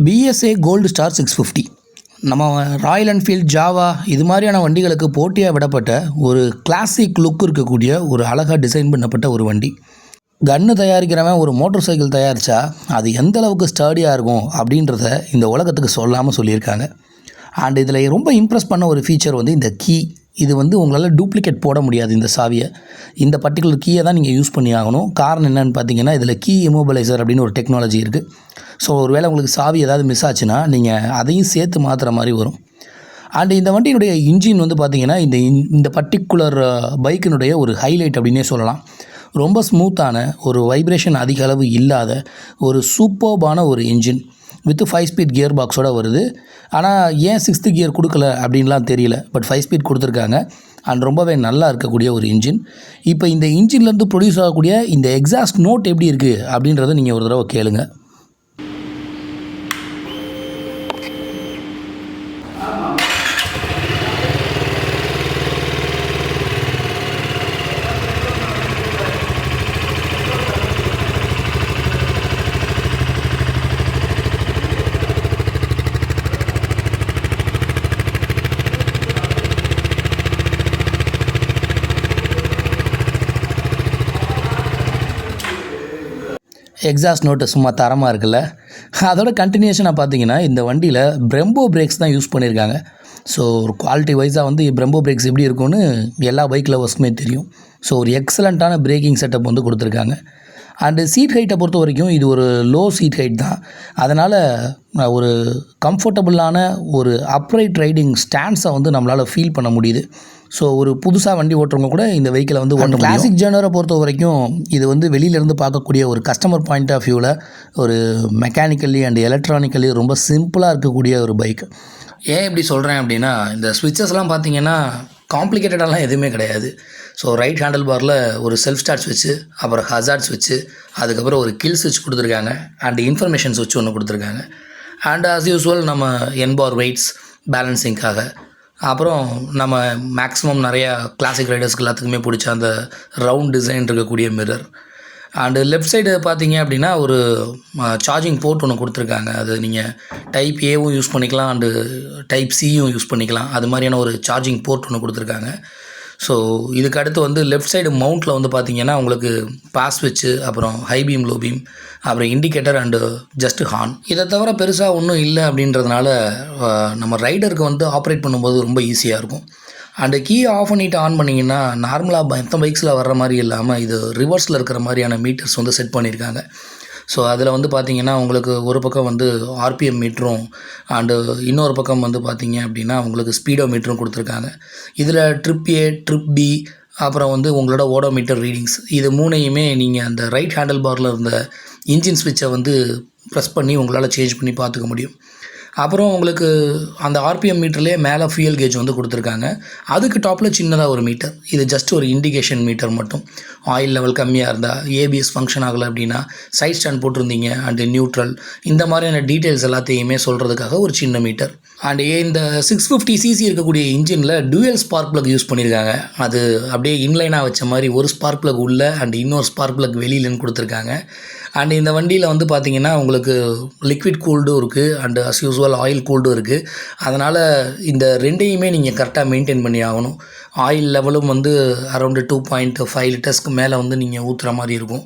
PSA gold star 650 நம்ம Royal Enfield Java இது மாதிரியான வண்டிகளுக்கு போட்டியாக விடப்பட்ட ஒரு கிளாசிக் லுக் இருக்கக்கூடிய ஒரு அழகாக டிசைன் பண்ணப்பட்ட ஒரு வண்டி. கன்று தயாரிக்கிறவன் ஒரு மோட்டார் சைக்கிள் தயாரித்தா அது எந்த அளவுக்கு ஸ்டடியாக இருக்கும் அப்படின்றத இந்த உலகத்துக்கு சொல்லாமல் சொல்லியிருக்காங்க. அண்ட் இதில் ரொம்ப இம்ப்ரெஸ் பண்ண ஒரு ஃபீச்சர் வந்து இந்த கீ. இது வந்து உங்களால் டூப்ளிகேட் போட முடியாது. இந்த சாவியை, இந்த பர்டிகுலர் கீயை தான் நீங்கள் யூஸ் பண்ணி ஆகணும். காரணம் என்னென்னு பார்த்தீங்கன்னா, இதில் கீ இம்மோபிளைசர் அப்படின்னு ஒரு டெக்னாலஜி இருக்குது. ஸோ ஒரு வேளை உங்களுக்கு சாவி ஏதாவது மிஸ் ஆச்சுன்னா நீங்கள் அதையும் சேர்த்து மாற்றுற மாதிரி வரும். அண்ட் இந்த வண்டியினுடைய இன்ஜின் வந்து பார்த்திங்கன்னா இந்த பர்டிகுலர் பைக்கினுடைய ஒரு ஹைலைட் அப்படின்னே சொல்லலாம். ரொம்ப ஸ்மூத்தான, ஒரு வைப்ரேஷன் அதிக அளவு இல்லாத ஒரு சூப்பர்பான ஒரு இன்ஜின் வித் 5 ஸ்பீட் கியர் பாக்ஸோடு வருது. ஆனால் ஏன் 6th கியர் கொடுக்கல அப்படின்லாம் தெரியல. பட் 5 ஸ்பீட் கொடுத்துருக்காங்க. அண்ட் ரொம்பவே நல்லா இருக்கக்கூடிய ஒரு இன்ஜின். இப்போ இந்த இன்ஜின்லேருந்து ப்ரொடியூஸ் ஆகக்கூடிய இந்த எக்ஸாஸ்ட் நோட் எப்படி இருக்குது அப்படின்றத நீங்கள் ஒரு தடவை கேளுங்க. எக்ஸாஸ்ட் நோட்டு சும்மா தரமாக இருக்குல்ல. அதோட கண்டினியூஷனாக பார்த்தீங்கன்னா இந்த வண்டியில் பிரம்போ பிரேக்ஸ் தான் யூஸ் பண்ணியிருக்காங்க. ஸோ ஒரு குவாலிட்டி வைஸாக வந்து பிரம்போ பிரேக்ஸ் எப்படி இருக்கும்னு எல்லா பைக் லவர்ஸ்க்குமே தெரியும். ஸோ ஒரு எக்ஸலண்ட்டான பிரேக்கிங் செட்டப் வந்து கொடுத்துருக்காங்க. அண்டு சீட் ஹைட்டை பொறுத்த வரைக்கும் இது ஒரு லோ சீட் ஹைட் தான். அதனால் ஒரு கம்ஃபர்டபுளான ஒரு அப்ரைட் ரைடிங் ஸ்டாண்ட்ஸை வந்து நம்மளால் ஃபீல் பண்ண முடியுது. ஸோ ஒரு புதுசாக வண்டி ஓட்டுறவங்க கூட இந்த வெஹிக்கிளை வந்து ஓட்ட கிளாசிக் ஜெனரை பொறுத்த வரைக்கும் இது வந்து வெளியிலேருந்து பார்க்கக்கூடிய ஒரு கஸ்டமர் பாயிண்ட் ஆஃப் வியூவில் ஒரு மெக்கானிக்கலி அண்ட் எலக்ட்ரானிக்கலி ரொம்ப சிம்பிளாக இருக்கக்கூடிய ஒரு பைக். ஏன் இப்படி சொல்கிறேன் அப்படின்னா, இந்த ஸ்விட்சஸ்லாம் பார்த்தீங்கன்னா காம்ப்ளிகேட்டடாலாம் எதுவுமே கிடையாது. ஸோ ரைட் ஹேண்டில் பாரில் ஒரு செல்ஃப் ஸ்டார்ட் ஸ்விட்ச்சு, அப்புறம் ஹசார்ட் ஸ்விட்ச்சு, அதுக்கப்புறம் ஒரு கில் ஸ்விட்ச் கொடுத்துருக்காங்க. அண்ட் இன்ஃபர்மேஷன் ஸ்விட்ச் ஒன்று கொடுத்துருக்காங்க. அண்ட் ஆஸ் யூஸ்வல் நம்ம என்பார் வெயிட்ஸ் பேலன்சிங்காக, அப்புறம் நம்ம மேக்ஸிமம் நிறையா கிளாசிக் ரைடர்ஸ்க்கு எல்லாத்துக்குமே பிடிச்ச அந்த ரவுண்ட் டிசைன் இருக்கக்கூடிய மிரர். அண்டு லெஃப்ட் சைடு பார்த்தீங்க அப்படின்னா ஒரு சார்ஜிங் போர்ட் ஒன்று கொடுத்துருக்காங்க. அது நீங்கள் டைப் ஏவும் யூஸ் பண்ணிக்கலாம், அண்டு டைப் சியும் யூஸ் பண்ணிக்கலாம். அது மாதிரியான ஒரு சார்ஜிங் போர்ட் ஒன்று கொடுத்துருக்காங்க. ஸோ இதுக்கு அடுத்து வந்து லெஃப்ட் சைடு மவுண்ட்டில் வந்து பார்த்திங்கன்னா உங்களுக்கு பாஸ் ஸ்விட்ச்சு, அப்புறம் ஹை பீம், லோ பீம், அப்புறம் இண்டிகேட்டர் அண்டு ஜஸ்ட் ஹார்ன். இதை தவிர பெருசாக ஒன்றும் இல்லை அப்படின்றதுனால நம்ம ரைடருக்கு வந்து ஆப்ரேட் பண்ணும்போது ரொம்ப ஈஸியாக இருக்கும். அண்டு கீ ஆஃப் பண்ணிவிட்டு ஆன் பண்ணிங்கன்னா நார்மலாக மற்ற பைக்ஸில் வர்ற மாதிரி இல்லாமல் இது ரிவர்ஸில் இருக்கிற மாதிரியான மீட்டர்ஸ் வந்து செட் பண்ணியிருக்காங்க. ஸோ அதில் வந்து பார்த்திங்கன்னா உங்களுக்கு ஒரு பக்கம் வந்து ஆர்பிஎம் மீட்டரும் அண்டு இன்னொரு பக்கம் வந்து பார்த்திங்க அப்படின்னா உங்களுக்கு ஸ்பீடோ மீட்டரும் கொடுத்துருக்காங்க. இதில் ட்ரிப் ஏ, ட்ரிப் பி, அப்புறம் வந்து உங்களோட ஓடோமீட்டர் ரீடிங்ஸ், இது மூணையுமே நீங்கள் அந்த ரைட் ஹேண்டில் பாரில் இருந்த இன்ஜின் ஸ்விட்சை வந்து ப்ரெஸ் பண்ணி உங்களால் சேஞ்ச் பண்ணி பார்த்துக்க முடியும். அப்புறம் உங்களுக்கு அந்த ஆர்பிஎம் மீட்டர்லேயே மேலே ஃபியூயல் கேஜ் வந்து கொடுத்துருக்காங்க. அதுக்கு டாப்பில் சின்னதாக ஒரு மீட்டர், இது ஜஸ்ட் ஒரு இண்டிகேஷன் மீட்டர் மட்டும். ஆயில் லெவல் கம்மியாக இருந்தால், ஏபிஎஸ் ஃபங்க்ஷன் ஆகலை அப்படின்னா, சைட் ஸ்டாண்ட் போட்டிருந்தீங்க அண்டு நியூட்ரல், இந்த மாதிரியான டீட்டெயில்ஸ் எல்லாத்தையுமே சொல்கிறதுக்காக ஒரு சின்ன மீட்டர். அண்டு இந்த 650cc இருக்கக்கூடிய இன்ஜினில் டூயல் ஸ்பார்க் ப்ளக் யூஸ் பண்ணியிருக்காங்க. அது அப்படியே இன்லைனாக வச்ச மாதிரி ஒரு ஸ்பார்க் ப்ளக் உள்ளே அண்ட் இன்னொரு ஸ்பார்க் ப்ளக் வெளியிலன்னு கொடுத்துருக்காங்க. அண்ட் இந்த வண்டியில் வந்து பார்த்திங்கன்னா உங்களுக்கு லிக்விட் கூல்டும் இருக்குது அண்டு அஸ் யூஸ்வல் ஆயில் கூல்டும் இருக்குது. அதனால் இந்த ரெண்டையுமே நீங்கள் கரெக்டாக மெயின்டைன் பண்ணி ஆகணும். ஆயில் லெவலும் வந்து அரௌண்டு 2.5 லிட்டர்ஸ்க்கு மேலே வந்து நீங்கள் ஊற்றுற மாதிரி இருக்கும்.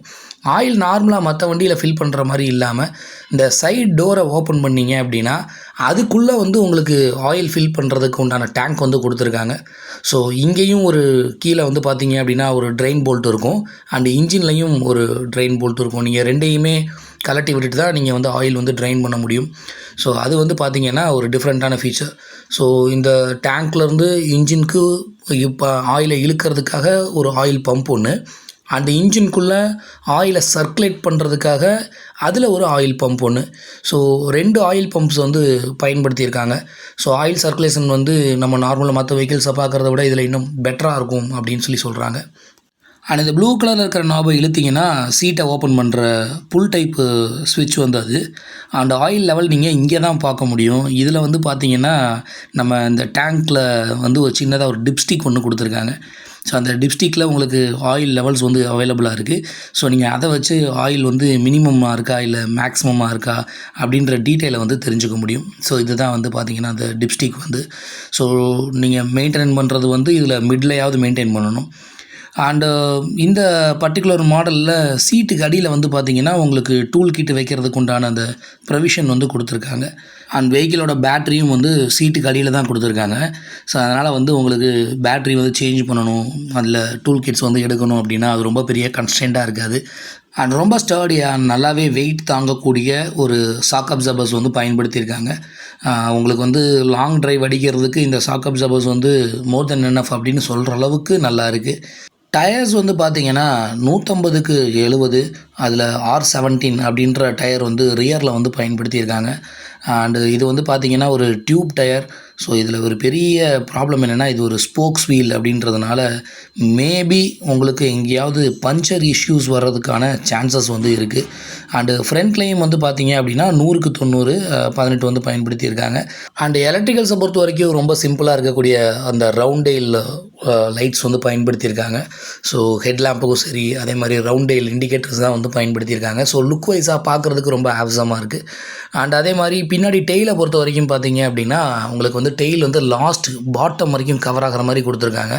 ஆயில் நார்மலாக மற்ற வண்டியில் ஃபில் பண்ணுற மாதிரி இல்லாமல் இந்த சைட் டோரை ஓப்பன் பண்ணிங்க அப்படின்னா அதுக்குள்ளே வந்து உங்களுக்கு ஆயில் ஃபில் பண்ணுறதுக்கு உண்டான டேங்க் வந்து கொடுத்துருக்காங்க. ஸோ இங்கேயும் ஒரு கீழே வந்து பார்த்தீங்க அப்படின்னா ஒரு ட்ரெயின் போல்ட் இருக்கும் அண்டு இன்ஜின்லையும் ஒரு ட்ரெயின் போல்ட் இருக்கும். நீங்கள் ரெண்டையுமே கலட்டி விட்டுட்டு தான் நீங்கள் வந்து ஆயில் வந்து ட்ரெயின் பண்ண முடியும். ஸோ அது வந்து பார்த்திங்கன்னா ஒரு டிஃப்ரெண்ட்டான ஃபீச்சர். ஸோ இந்த டேங்க்லேருந்து இன்ஜினுக்கு இப்போ ஆயிலை இழுக்கிறதுக்காக ஒரு ஆயில் பம்ப் ஒன்று, அந்த இன்ஜின்குள்ளே ஆயிலை சர்க்குலேட் பண்ணுறதுக்காக அதில் ஒரு ஆயில் பம்ப் ஒன்று. ஸோ 2 ஆயில் பம்ப்ஸ் வந்து பயன்படுத்தியிருக்காங்க. ஸோ ஆயில் சர்க்குலேஷன் வந்து நம்ம நார்மலாக மற்ற வெஹிக்கிள்ஸை பார்க்குறத விட இதில் இன்னும் பெட்டராக இருக்கும் அப்படின்னு சொல்கிறாங்க. அண்ட் இந்த ப்ளூ கலரில் இருக்கிற நாபை இழுத்திங்கன்னா சீட்டை ஓப்பன் பண்ணுற புல் டைப்பு ஸ்விட்ச் வந்து அது. அண்ட் ஆயில் லெவல் நீங்கள் இங்கே தான் பார்க்க முடியும். இதில் வந்து பார்த்திங்கன்னா நம்ம இந்த டேங்க்கில் வந்து ஒரு சின்னதாக ஒரு டிப்ஸ்டிக் ஒன்று கொடுத்துருக்காங்க. ஸோ அந்த டிப்ஸ்டிக்கில் உங்களுக்கு ஆயில் லெவல்ஸ் வந்து அவைலபிளாக இருக்குது. ஸோ நீங்கள் அதை வச்சு ஆயில் வந்து மினிமமாக இருக்கா இல்லை மேக்ஸிமமாக இருக்கா அப்படின்ற டீட்டெயிலை வந்து தெரிஞ்சுக்க முடியும். ஸோ இதுதான் வந்து பார்த்திங்கன்னா அந்த டிப்ஸ்டிக் வந்து. ஸோ நீங்கள் மெயின்டைன் பண்ணுறது வந்து இதில் மிட்லையாவது மெயின்டைன் பண்ணணும். அண்டு இந்த பர்டிகுலர் மாடலில் சீட்டுக்கு அடியில் வந்து பார்த்திங்கன்னா உங்களுக்கு டூல் கிட்டு வைக்கிறதுக்கு உண்டான அந்த ப்ரொவிஷன் வந்து கொடுத்துருக்காங்க. அண்ட் வெஹிக்கிளோட பேட்டரியும் வந்து சீட்டுக்கு அடியில் தான் கொடுத்துருக்காங்க. ஸோ அதனால் வந்து உங்களுக்கு பேட்ரி வந்து சேஞ்ச் பண்ணணும், அதில் டூல் கிட்ஸ் வந்து எடுக்கணும் அப்படின்னா அது ரொம்ப பெரிய கன்ஸ்டன்ட்டாக இருக்காது. அண்ட் ரொம்ப ஸ்டர்டியாக நல்லாவே வெயிட் தாங்கக்கூடிய ஒரு ஷாக் அப்சர்பர்ஸ் வந்து பயன்படுத்தியிருக்காங்க. உங்களுக்கு வந்து லாங் டிரைவ் அடிக்கிறதுக்கு இந்த ஷாக் அப்சர்பர்ஸ் வந்து மோர் தென் எனஃப் அப்படின்னு சொல்கிற அளவுக்கு நல்லா இருக்குது. டயர்ஸ் வந்து பார்த்திங்கன்னா 150க்கு 70, அதில் R17 அப்படின்ற டயர் வந்து ரியரில் வந்து பயன்படுத்தியிருக்காங்க. அண்டு இது வந்து பார்த்திங்கன்னா ஒரு டியூப் டயர். ஸோ இதில் ஒரு பெரிய ப்ராப்ளம் என்னென்னா இது ஒரு ஸ்போக்ஸ் வீல் அப்படின்றதுனால மேபி உங்களுக்கு எங்கேயாவது பஞ்சர் இஷ்யூஸ் வர்றதுக்கான சான்சஸ் வந்து இருக்குது. அண்டு ஃப்ரண்ட்லேயும் வந்து பார்த்திங்க அப்படின்னா 100க்கு 90 18 வந்து பயன்படுத்தியிருக்காங்க. அண்டு எலக்ட்ரிக்கல்ஸை பொறுத்த வரைக்கும் ரொம்ப சிம்பிளாக இருக்கக்கூடிய அந்த ரவுண்டெயில் லைட்ஸ் வந்து பயன்படுத்தியிருக்காங்க. ஸோ ஹெட்லாம்புக்கும் சரி, அதே மாதிரி ரவுண்டெயில் இண்டிகேட்டர்ஸ் தான் வந்து பயன்படுத்தியிருக்காங்க. ஸோ லுக் வைஸாக பார்க்குறதுக்கு ரொம்ப ஆவசமாக இருக்குது. அண்ட் அதே மாதிரி பின்னாடி டெயிலை பொறுத்த வரைக்கும் பார்த்திங்க அப்படின்னா உங்களுக்கு வந்து டெயில் வந்து லாஸ்ட் பாட்டம் வரைக்கும் கவர் ஆகிற மாதிரி கொடுத்துருக்காங்க.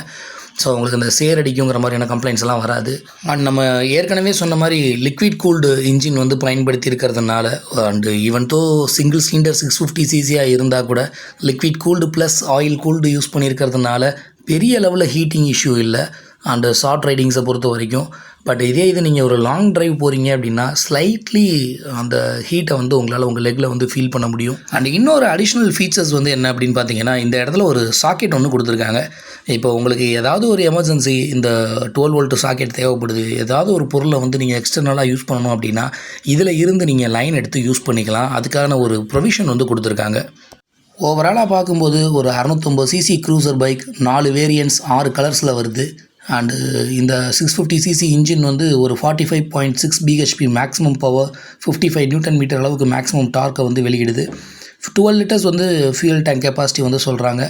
ஸோ உங்களுக்கு இந்த சேரடிக்குங்கிற மாதிரியான கம்ப்ளைண்ட்ஸ் எல்லாம் வராது. அண்ட் நம்ம ஏற்கனவே சொன்ன மாதிரி லிக்விட் கூல்டு இன்ஜின் வந்து பயன்படுத்தி இருக்கிறதுனால and even though single cylinder 650cc இருந்தால் கூட liquid cooled plus oil cooled use பண்ணியிருக்கிறதுனால பெரிய லெவலில் ஹீட்டிங் இஷ்யூ இல்லை அண்டு ஷார்ட் ரைடிங்ஸை பொறுத்த வரைக்கும். பட் இதே இது நீங்கள் ஒரு லாங் ட்ரைவ் போகிறீங்க அப்படின்னா ஸ்லைட்லி அந்த ஹீட்டை வந்து உங்களால் உங்கள் லெக்கில் வந்து ஃபீல் பண்ண முடியும். அண்ட் இன்னொரு அடிஷ்னல் ஃபீச்சர்ஸ் வந்து என்ன அப்படின்னு பார்த்தீங்கன்னா இந்த இடத்துல ஒரு சாக்கெட் ஒன்று கொடுத்துருக்காங்க. இப்போ உங்களுக்கு ஏதாவது ஒரு எமர்ஜென்சி இந்த 12 வோல்ட் சாக்கெட் தேவைப்படுது, ஏதாவது ஒரு பொருளை வந்து நீங்கள் எக்ஸ்டர்னலாக யூஸ் பண்ணணும் அப்படின்னா இதில் இருந்து நீங்கள் லைன் எடுத்து யூஸ் பண்ணிக்கலாம். அதுக்கான ஒரு ப்ரொவிஷன் வந்து கொடுத்துருக்காங்க. ஓவராலாக பார்க்கும்போது ஒரு 650cc க்ரூசர் பைக் 4 வேரியன்ட்ஸ் 6 கலர்ஸில் வருது. அண்டு இந்த 650cc இன்ஜின் வந்து ஒரு 45.6 bhp maximum power, 55 newton metre அளவுக்கு மேக்ஸிமம் டார்க்கை வந்து வெளியிடுது. 12 லிட்டர்ஸ் வந்து ஃபியூல் டேங்க் கெப்பாசிட்டி வந்து சொல்கிறாங்க.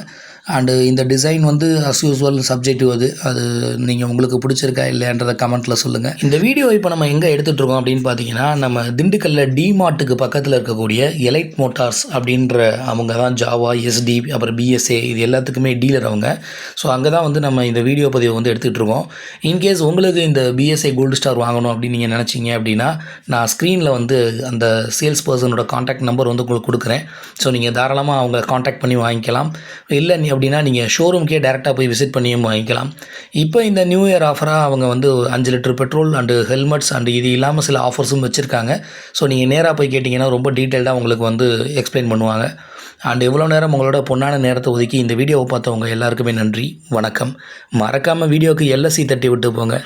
அண்டு இந்த டிசைன் வந்து அஸ் யூஸ்வல் சப்ஜெக்டிவ் அது நீங்கள் உங்களுக்கு பிடிச்சிருக்கா இல்லைன்றதை கமெண்ட்டில் சொல்லுங்கள். இந்த வீடியோ இப்போ நம்ம எங்கே எடுத்துகிட்ருக்கோம் அப்படின்னு பார்த்தீங்கன்னா நம்ம திண்டுக்கல்லில் டிமார்ட்டுக்கு பக்கத்தில் இருக்கக்கூடிய எலைட் மோட்டார்ஸ் அப்படின்ற அவங்க தான் ஜாவா, எஸ்டி, அப்புறம் பிஎஸ்ஏ இது எல்லாத்துக்குமே டீலர் அவங்க. ஸோ அங்கே தான் வந்து நம்ம இந்த வீடியோ பதிவை வந்து எடுத்துகிட்ருக்கோம். இன்கேஸ் உங்களுக்கு இந்த பிஎஸ்ஏ கோல்டு ஸ்டார் வாங்கணும் அப்படின்னு நீங்கள் நினச்சிங்க அப்படின்னா நான் ஸ்க்ரீனில் வந்து அந்த சேல்ஸ் பர்சனோட காண்டாக்ட் நம்பர் வந்து உங்களுக்கு கொடுக்குறேன். ஸோ நீங்கள் தாராளமாக அவங்க காண்டாக்ட் பண்ணி வாங்கிக்கலாம். இல்லை அப்படின்னா நீங்கள் ஷோரூம்க்கே டேரெக்டாக போய் விசிட் பண்ணியும் வாங்கிக்கலாம். இப்போ இந்த நியூ இயர் ஆஃபராக அவங்க வந்து 5 litre petrol and helmets and இது இல்லாமல் சில ஆஃபர்ஸும் வச்சுருக்காங்க. ஸோ நீங்கள் நேராக போய் கேட்டிங்கன்னா ரொம்ப டீட்டெயில்டாக உங்களுக்கு வந்து எக்ஸ்பிளைன் பண்ணுவாங்க. அண்ட் எவ்வளோ நேரம் உங்களோட பொன்னான நேரத்தை ஒதுக்கி இந்த வீடியோவை பார்த்தவங்க எல்லாருக்குமே நன்றி, வணக்கம். மறக்காமல் வீடியோவுக்கு LSC தட்டி விட்டு போங்க.